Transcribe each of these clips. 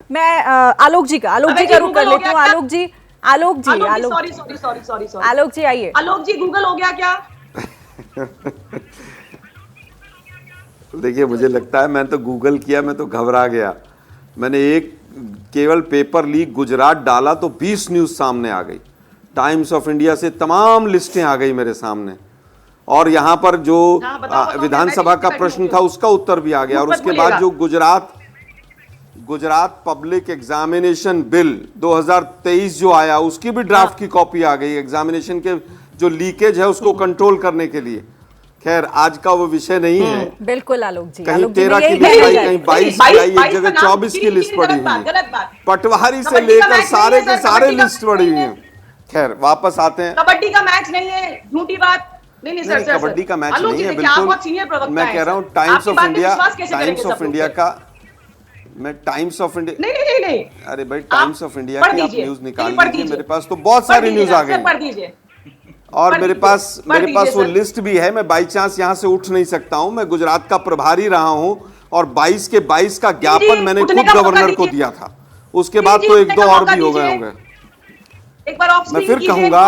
मैं आलोक जी का रुख कर लेती हूँ। आलोक जी आइए। आलोक जी गूगल हो गया क्या? देखिए, मुझे लगता है मैंने तो गूगल किया, मैं तो घबरा गया। मैंने एक केवल पेपर लीक गुजरात डाला तो 20 न्यूज़ सामने आ गई। टाइम्स ऑफ इंडिया से तमाम लिस्टें आ गई मेरे सामने, और यहाँ पर जो विधानसभा का प्रश्न था उसका उत्तर भी आ गया। और उसके बाद जो गुजरात पब्लिक एग्जामिनेशन बिल 2023 जो आया, उसकी भी ड्राफ्ट की कॉपी आ गई। एग्जामिनेशन के जो लीकेज है उसको कंट्रोल करने के लिए। खैर, आज का वो विषय नहीं है। बिल्कुल आलोक जी, कहीं 13 की लिस्ट आई, कहीं 22 की आई, एक जगह 24 की लिस्ट पड़ी हुई है। पटवारी से लेकर सारे के सारे लिस्ट पड़ी हुई है। खैर, वापस आते हैं। कबड्डी का मैच नहीं है, झूठी बात नहीं सर, कबड्डी का मैच नहीं है, बिल्कुल। मैं कह रहा हूँ टाइम्स ऑफ इंडिया का, मैं टाइम्स ऑफ इंडिया नहीं। अरे भाई, टाइम्स ऑफ इंडिया की आप न्यूज निकाल लीजिए। मेरे पास तो बहुत सारी न्यूज आ गई, और मेरे पास वो लिस्ट भी है। मैं बाई चांस यहाँ से उठ नहीं सकता हूँ। मैं गुजरात का प्रभारी रहा हूँ, और 22 के 22 का ज्ञापन मैंने खुद गवर्नर को दिया था। उसके बाद तो एक दो और भी हो गए होंगे। मैं फिर कहूंगा,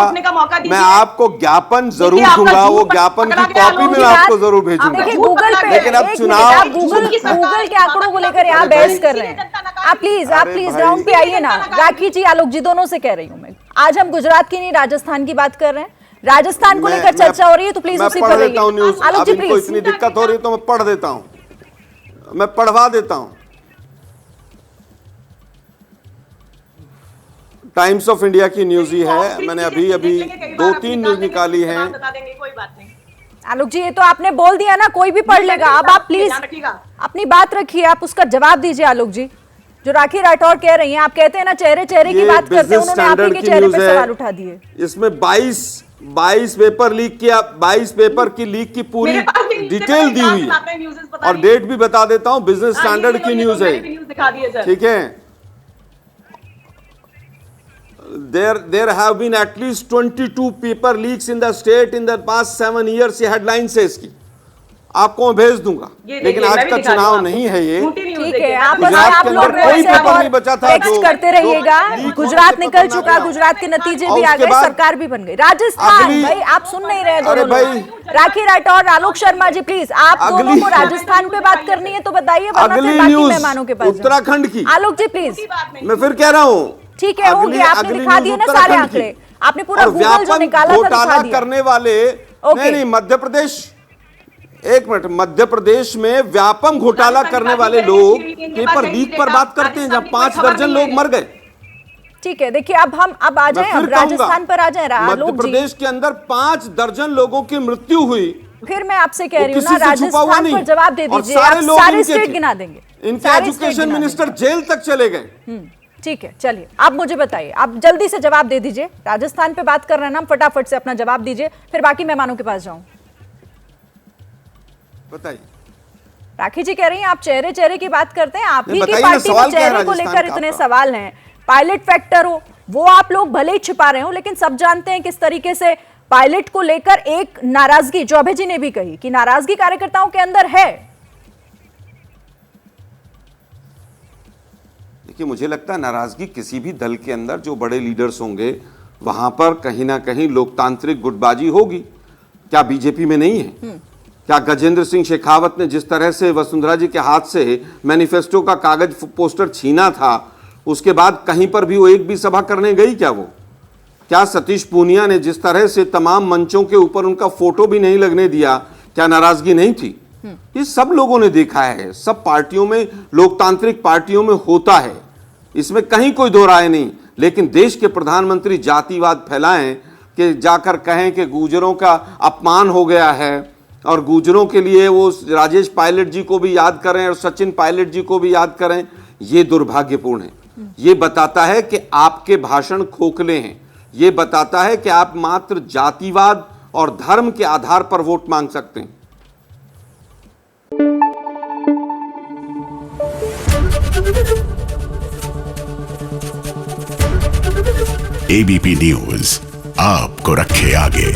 मैं आपको ज्ञापन जरूर दूंगा, वो ज्ञापन की कॉपी में आपको जरूर भेजूंगा। लेकिन अब चुनाव गूगल के आंकड़ों को लेकर यहाँ बहस कर रहे हैं। आप प्लीज ग्राउंड पे आइए ना। राखी जी, आलोक जी, दोनों से कह रही हूँ मैं। आज हम गुजरात की नहीं, राजस्थान की बात कर रहे हैं। राजस्थान को लेकर चर्चा हो रही है, तो प्लीज उसी पर रहिए। आलोक जी प्लीज। इतनी दिक्कत हो रही है तो मैं पढ़ देता हूँ, मैं पढ़वा देता हूँ। टाइम्स ऑफ इंडिया की न्यूज ही है। मैंने अभी 2-3 न्यूज निकाली हैं। आलोक जी, ये तो आपने बोल दिया ना, कोई भी पढ़ लेगा। अब आप प्लीज अपनी बात रखिए, आप उसका जवाब दीजिए। आलोक जी, जो राखी राठौर कह रही हैं, आप कहते हैं ना चेहरे की बात करते हैं, उन्होंने आप ही के चेहरे पे सवाल उठा दिए। इसमें 22 पेपर लीक किया, 22 पेपर की लीक की पूरी डिटेल दी हुई है, और डेट भी बता देता हूं। बिजनेस स्टैंडर्ड की न्यूज है, ठीक है। There have been at least 22 paper leaks in the state in the past 7 years। ये हेडलाइन से इसकी आपको मैं भेज दूंगा। लेकिन आज का चुनाव नहीं है ये, ठीक है। आप गुजरात के अंदर कोई पेपर नहीं बचा था। टेक्स्ट करते रहिएगा। गुजरात निकल चुका, गुजरात के नतीजे भी आ गए, सरकार भी बन गई। राजस्थान, भाई आप सुन नहीं रहे दोनों लोग। राखी राठौर, आलोक शर्मा जी, प्लीज आप दोनों को राजस्थान पे बात करनी है तो बताइए, वरना फिर बाकी मेहमानों के पास उत्तराखंड की। आलोक जी प्लीज। मैं फिर कह रहा हूँ, ठीक है, हो गया। आपने दिखा दिए ना सारे आंकड़े, आपने पूरा गूगल जो निकाला था दिखा दिया। करने वाले नहीं, मध्य प्रदेश, एक मिनट, मध्य प्रदेश में व्यापक घोटाला करने वाले लोग पेपर लीक पर बात करते हैं, जहां 5 दर्जन लोग मर गए। ठीक है, देखिए अब आ जाए, अब राजस्थान पर आ जाए। मध्य प्रदेश के अंदर 5 दर्जन लोगों की मृत्यु हुई। फिर मैं आपसे कह रही हूँ ना, राजस्थान पर जवाब दे दीजिए। आप सारे स्टेट गिना देंगे। इनके एजुकेशन मिनिस्टर जेल तक चले गए। ठीक है, चलिए आप मुझे बताइए, आप जल्दी से जवाब दे दीजिए। राजस्थान पे बात कर रहे हैं ना, फटाफट से अपना जवाब दीजिए, फिर बाकी मेहमानों के पास जाऊं। बताइए। राखी जी कह रही हैं आप चेहरे की बात करते हैं, आप ही की पार्टी में चेहरे को लेकर इतने सवाल हैं। पायलट फैक्टर हो, वो आप लोग भले ही छिपा रहे हो, लेकिन सब जानते हैं किस तरीके से पायलट को लेकर एक नाराजगी, जो अभय जी ने भी कही कि नाराजगी कार्यकर्ताओं के अंदर है। देखिए, मुझे लगता है नाराजगी किसी भी दल के अंदर जो बड़े लीडर्स होंगे, वहां पर कहीं ना कहीं लोकतांत्रिक गुटबाजी होगी। क्या बीजेपी में नहीं है? क्या गजेंद्र सिंह शेखावत ने जिस तरह से वसुंधरा जी के हाथ से मैनिफेस्टो का कागज पोस्टर छीना था, उसके बाद कहीं पर भी वो एक भी सभा करने गई क्या? वो क्या सतीश पूनिया ने जिस तरह से तमाम मंचों के ऊपर उनका फोटो भी नहीं लगने दिया, क्या नाराजगी नहीं थी? ये सब लोगों ने देखा है, सब पार्टियों में, लोकतांत्रिक पार्टियों में होता है, इसमें कहीं कोई दो राय नहीं। लेकिन देश के प्रधानमंत्री जातिवाद फैलाएं कि जाकर कहें कि गुर्जरों का अपमान हो गया है, और गुर्जरों के लिए वो राजेश पायलट जी को भी याद करें और सचिन पायलट जी को भी याद करें, ये दुर्भाग्यपूर्ण है। ये बताता है कि आपके भाषण खोखले हैं, ये बताता है कि आप मात्र जातिवाद और धर्म के आधार पर वोट मांग सकते हैं। एबीपी न्यूज आपको रखे आगे।